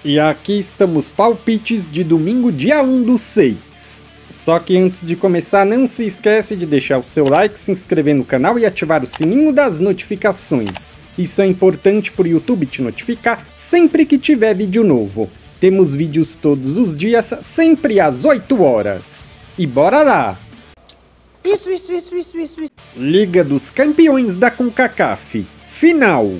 E aqui estamos palpites de domingo, dia 1/6. Só que antes de começar, não se esquece de deixar o seu like, se inscrever no canal e ativar o sininho das notificações. Isso é importante para o YouTube te notificar sempre que tiver vídeo novo. Temos vídeos todos os dias, sempre às 8 horas. E bora lá! Isso. Liga dos Campeões da CONCACAF. Final.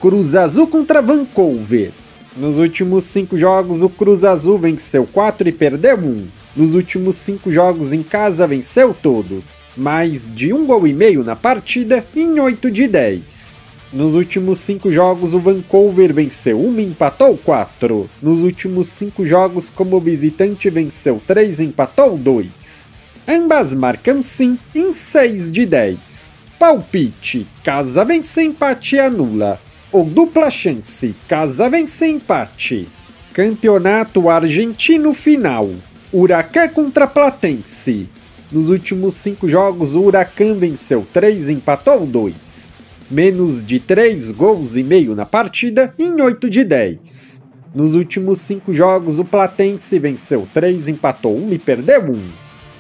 Cruz Azul contra Vancouver. Nos últimos 5 jogos, o Cruz Azul venceu 4 e perdeu 1. Nos últimos 5 jogos em casa, venceu todos. Mais de 1,5 gols na partida em 8 de 10. Nos últimos 5 jogos, o Vancouver venceu 1 e empatou 4. Nos últimos 5 jogos, como visitante, venceu 3 e empatou 2. Ambas marcam sim em 6 de 10. Palpite: casa vence, empate e anula. Ou dupla chance: casa vence, empate. Campeonato Argentino final. Huracan contra Platense. Nos últimos 5 jogos, o Huracan venceu 3 e empatou 2. Menos de 3,5 gols na partida em 8 de 10. Nos últimos 5 jogos, o Platense venceu 3, empatou 1 e perdeu 1.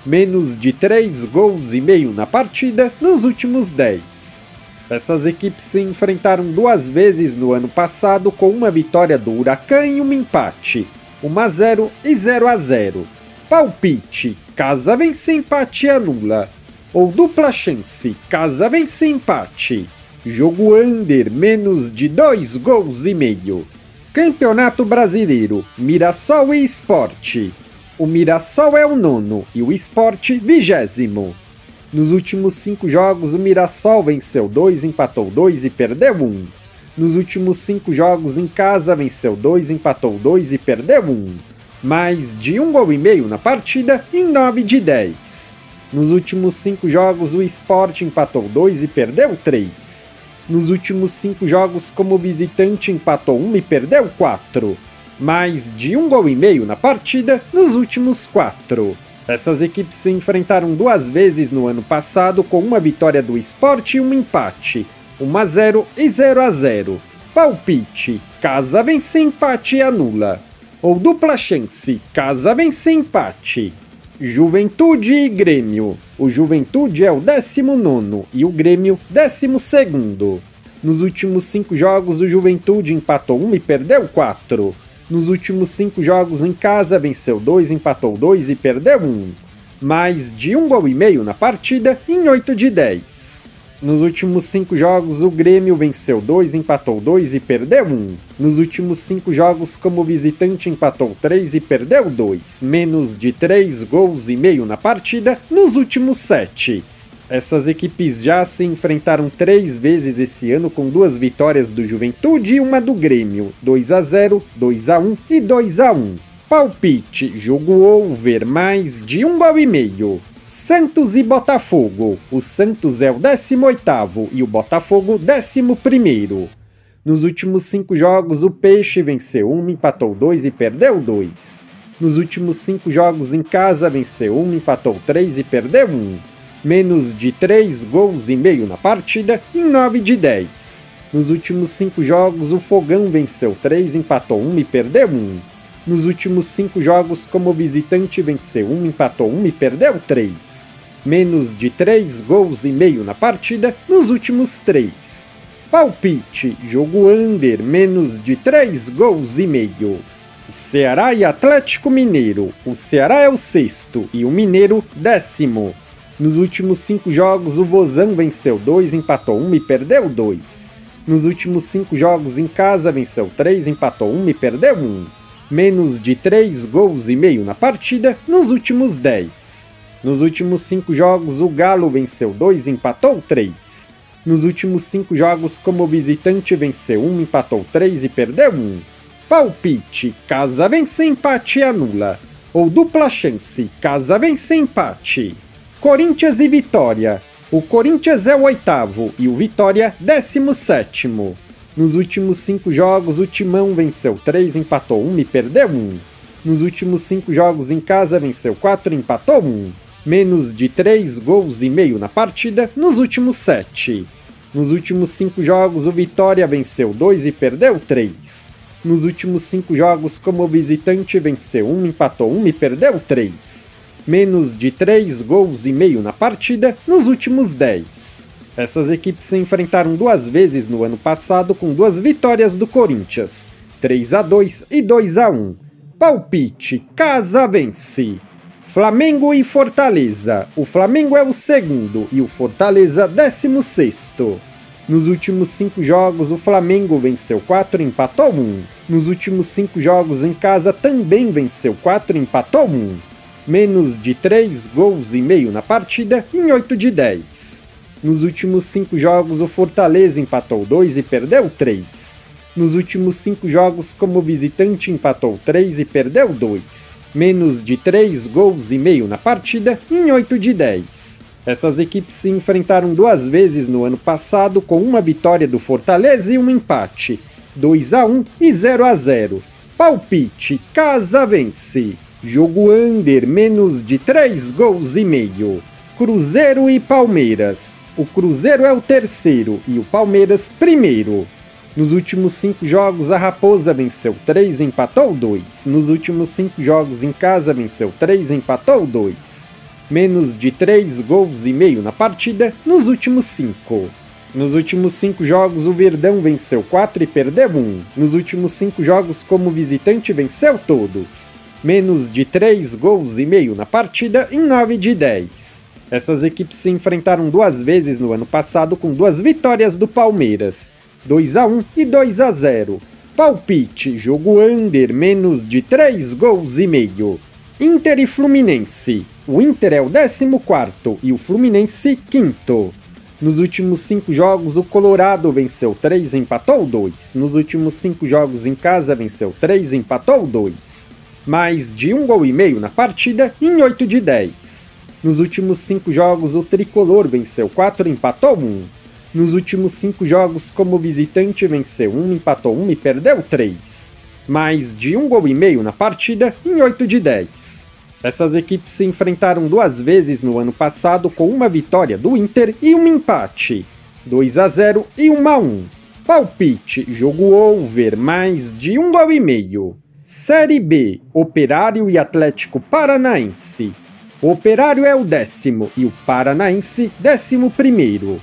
Menos de 3,5 gols na partida nos últimos 10. Essas equipes se enfrentaram 2 vezes no ano passado, com uma vitória do Huracan e um empate, 1-0 e 0-0. Palpite: casa vence, empate e anula. Ou dupla chance: casa vence, empate. Jogo under, menos de 2,5 gols. Campeonato Brasileiro, Mirassol e Sport. O Mirassol é o 9º e o Sport 20º. Nos últimos 5 jogos, o Mirassol venceu 2, empatou 2 e perdeu 1. Nos últimos 5 jogos em casa, venceu 2, empatou 2 e perdeu 1. Mais de 1,5 gols na partida em 9 de 10. Nos últimos 5 jogos, o Sport empatou 2 e perdeu 3. Nos últimos 5 jogos como visitante, empatou 1 e perdeu 4. Mais de 1,5 gols na partida nos últimos 4. Essas equipes se enfrentaram 2 vezes no ano passado, com uma vitória do Sport e um empate, 1-0 e 0-0. Palpite: casa vence, empate e anula. Ou dupla chance: casa vence, empate. Juventude e Grêmio. O Juventude é o 19º e o Grêmio 12º. Nos últimos 5 jogos, o Juventude empatou 1 e perdeu 4. Nos últimos 5 jogos em casa, venceu 2, empatou 2 e perdeu 1. Mais de 1,5 gols na partida em 8 de 10. Nos últimos 5 jogos, o Grêmio venceu 2, empatou 2 e perdeu 1. Nos últimos 5 jogos como visitante, empatou 3 e perdeu 2. Menos de 3,5 gols na partida nos últimos 7. Essas equipes já se enfrentaram 3 vezes esse ano, com 2 vitórias do Juventude e uma do Grêmio, 2-0, 2-1 e 2-1. Palpite: jogo over, mais de 1,5 gols. Santos e Botafogo. O Santos é o 18º e o Botafogo 11º. Nos últimos 5 jogos, o Peixe venceu 1, empatou 2 e perdeu 2. Nos últimos 5 jogos em casa, venceu 1, empatou 3 e perdeu 1. Menos de 3,5 gols na partida em 9 de 10. Nos últimos 5 jogos, o Fogão venceu 3, empatou 1 e perdeu 1. Nos últimos 5 jogos como visitante, venceu 1, empatou 1 e perdeu 3. Menos de 3,5 gols na partida nos últimos 3. Palpite: jogo under, menos de 3,5 gols. Ceará e Atlético Mineiro. O Ceará é o 6º e o Mineiro 10º. Nos últimos 5 jogos, o Vozão venceu 2, empatou 1 e perdeu 2. Nos últimos 5 jogos em casa, venceu 3, empatou 1 e perdeu 1. Menos de 3,5 gols na partida nos últimos 10. Nos últimos 5 jogos, o Galo venceu 2 e empatou 3. Nos últimos 5 jogos como visitante, venceu 1, empatou 3 e perdeu 1. Palpite: casa vence, empate e anula. Ou dupla chance: casa vence, empate. Corinthians e Vitória. O Corinthians é o 8º e o Vitória 17º. Nos últimos 5 jogos, o Timão venceu 3, empatou 1 e perdeu 1. Nos últimos 5 jogos em casa, venceu 4 e empatou 1. Menos de 3,5 gols na partida nos últimos 7. Nos últimos 5 jogos, o Vitória venceu 2 e perdeu 3. Nos últimos 5 jogos como visitante venceu 1, empatou 1 e perdeu 3. Menos de 3 gols e meio na partida nos últimos 10. Essas equipes se enfrentaram 2 vezes no ano passado com 2 vitórias do Corinthians, 3-2 e 2-1. Palpite, casa vence. Flamengo e Fortaleza. O Flamengo é o segundo e o Fortaleza 16º. Nos últimos 5 jogos, o Flamengo venceu 4 e empatou 1. Nos últimos 5 jogos em casa também venceu 4 e empatou 1. Menos de 3 gols e meio na partida em 8 de 10. Nos últimos 5 jogos, o Fortaleza empatou 2 e perdeu 3. Nos últimos 5 jogos como visitante empatou 3 e perdeu 2. Menos de 3 gols e meio na partida em 8 de 10. Essas equipes se enfrentaram 2 vezes no ano passado com uma vitória do Fortaleza e um empate, 2-1 e 0-0. Palpite, casa vence. Jogo under, menos de 3 gols e meio. Cruzeiro e Palmeiras. O Cruzeiro é o terceiro e o Palmeiras primeiro. Nos últimos 5 jogos, a Raposa venceu 3 e empatou 2. Nos últimos 5 jogos em casa, venceu 3 e empatou 2. Menos de 3 gols e meio na partida nos últimos 5. Nos últimos 5 jogos, o Verdão venceu 4 e perdeu 1. Nos últimos 5 jogos como visitante, venceu todos. Menos de 3 gols e meio na partida em 9 de 10. Essas equipes se enfrentaram 2 vezes no ano passado com 2 vitórias do Palmeiras, 2-1 e 2-0. Palpite, jogo under, menos de 3 gols e meio. Inter e Fluminense. O Inter é o 14º e o Fluminense 5º. Nos últimos 5 jogos, o Colorado venceu 3 e empatou 2. Nos últimos 5 jogos em casa, venceu 3 e empatou 2. Mais de 1 gol e meio na partida em 8 de 10. Nos últimos 5 jogos, o Tricolor venceu 4 e empatou 1. Nos últimos 5 jogos como visitante, venceu 1, empatou 1 e perdeu 3. Mais de 1 gol e meio na partida em 8 de 10. Essas equipes se enfrentaram 2 vezes no ano passado com uma vitória do Inter e um empate, 2-0 e 1-1. Palpite, jogo over, mais de 1 gol e meio. Série B, Operário e Atlético Paranaense. O Operário é o 10º e o Paranaense 11º.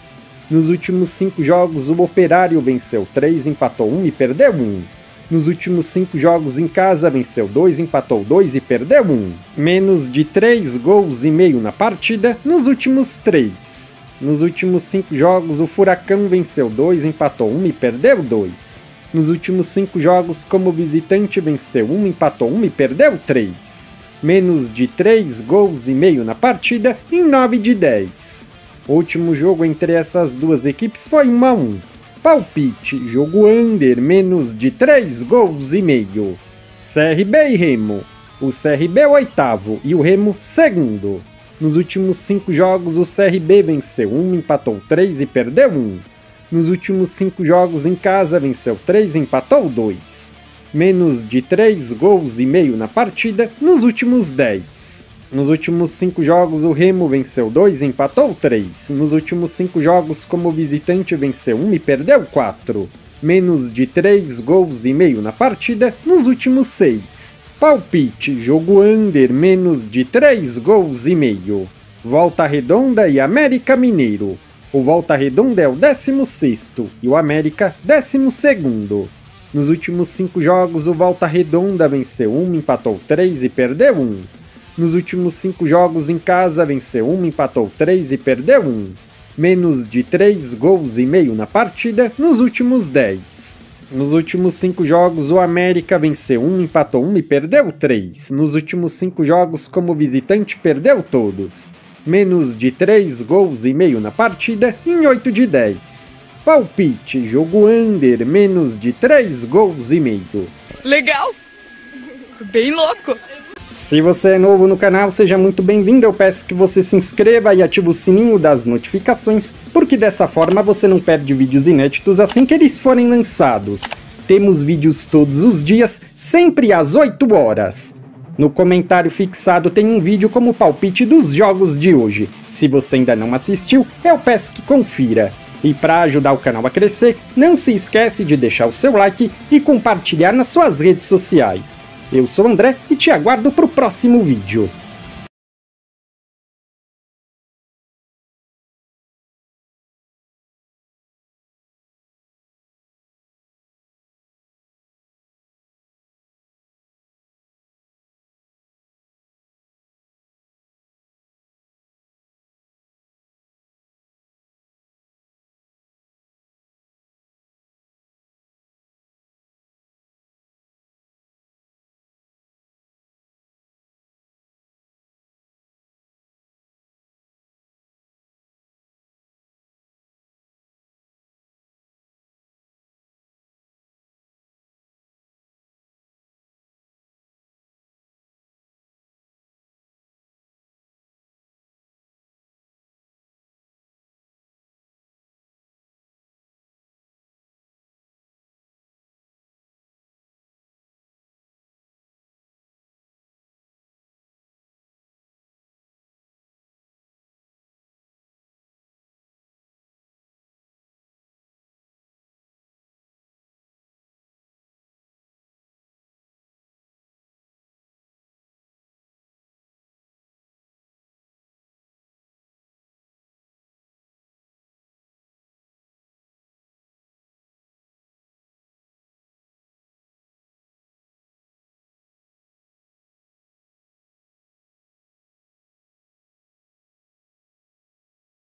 Nos últimos 5 jogos, o Operário venceu 3, empatou 1 e perdeu 1. Nos últimos 5 jogos em casa, venceu 2, empatou 2 e perdeu 1. Menos de 3 gols e meio na partida nos últimos 3. Nos últimos 5 jogos, o Furacão venceu 2, empatou 1 e perdeu 2. Nos últimos 5 jogos como visitante, venceu 1, empatou 1 e perdeu 3. Menos de 3 gols e meio na partida em 9 de 10. O último jogo entre essas duas equipes foi 1-1. Palpite, jogo under, menos de 3 gols e meio. CRB e Remo. O CRB é o 8º e o Remo 2º. Nos últimos 5 jogos, o CRB venceu 1, empatou 3 e perdeu 1. Nos últimos 5 jogos em casa, venceu 3 e empatou 2. Menos de 3 gols e meio na partida nos últimos 10. Nos últimos 5 jogos, o Remo venceu 2 e empatou 3. Nos últimos 5 jogos como visitante, venceu 1 e perdeu 4. Menos de 3 gols e meio na partida nos últimos 6. Palpite, jogo under, menos de 3 gols e meio. Volta Redonda e América Mineiro. O Volta Redonda é o 16º e o América 12º. Nos últimos 5 jogos, o Volta Redonda venceu 1, empatou 3 e perdeu 1. Nos últimos 5 jogos em casa, venceu 1, empatou 3 e perdeu 1. Menos de 3 gols e meio na partida nos últimos 10. Nos últimos 5 jogos, o América venceu 1, empatou 1 e perdeu 3. Nos últimos 5 jogos como visitante, perdeu todos. Menos de 3 gols e meio na partida em 8 de 10. Palpite, jogo under, menos de 3 gols e meio. Legal! Bem louco! Se você é novo no canal, seja muito bem-vindo. Eu peço que você se inscreva e ative o sininho das notificações, porque dessa forma você não perde vídeos inéditos assim que eles forem lançados. Temos vídeos todos os dias, sempre às 8 horas. No comentário fixado tem um vídeo como palpite dos jogos de hoje. Se você ainda não assistiu, eu peço que confira. E para ajudar o canal a crescer, não se esquece de deixar o seu like e compartilhar nas suas redes sociais. Eu sou o André e te aguardo para o próximo vídeo.